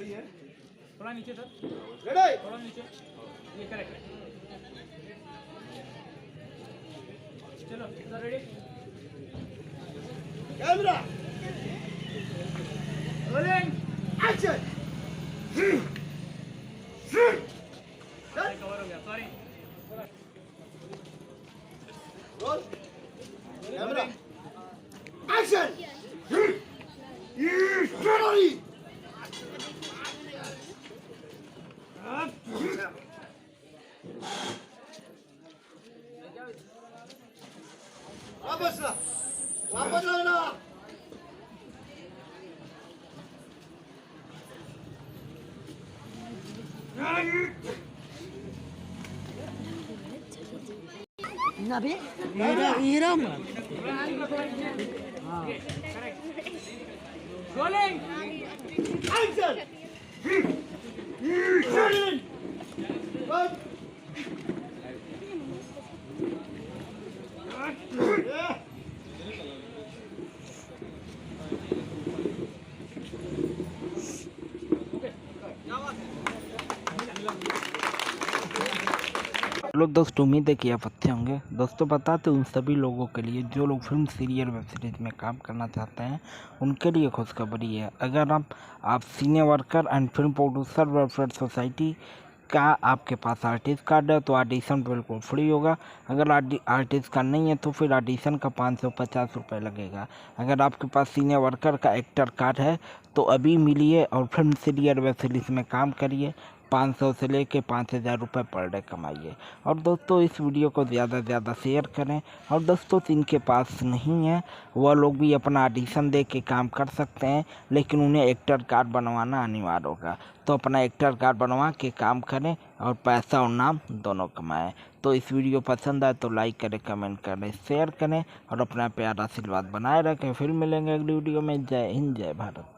थोड़ा नीचे सर, थोड़ा नीचे, ये करेक्ट है। चलो sir ready, camera rolling action. Cover हो गया, सॉरी। Roll camera action. वापस ला, वापस लाना। Nabi, Iram. Rolling action. Rolling one लोग दोस्तों उम्मीद है कि आप अच्छे होंगे। दोस्तों बताते उन सभी लोगों के लिए जो लोग फिल्म सीरियल वेब सीरीज में काम करना चाहते हैं, उनके लिए खुशखबरी है। अगर आप senior worker and film producer welfare society का आपके पास आर्टिस्ट कार्ड है तो ऑडिशन बिल्कुल फ्री होगा। अगर आर्टिस्ट कार्ड नहीं है तो फिर ऑडिशन का 550 रुपये लगेगा। अगर आपके पास सीनियर वर्कर का एक्टर कार्ड है तो अभी मिलिए और फिल्म सीरियल वेब सीरीज में काम करिए। 500 से लेके 5000 रुपये पर डे कमाइए। और दोस्तों इस वीडियो को ज़्यादा से ज़्यादा शेयर करें। और दोस्तों जिनके पास नहीं है वह लोग भी अपना ऑडिशन दे के काम कर सकते हैं, लेकिन उन्हें एक्टर कार्ड बनवाना अनिवार्य होगा। तो अपना एक्टर कार्ड बनवा के काम करें और पैसा और नाम दोनों कमाएं। तो इस वीडियो पसंद आए तो लाइक करें, कमेंट करें, शेयर करें और अपना प्यार आशीर्वाद बनाए रखें। फिर मिलेंगे अगली वीडियो में। जय हिंद, जय भारत।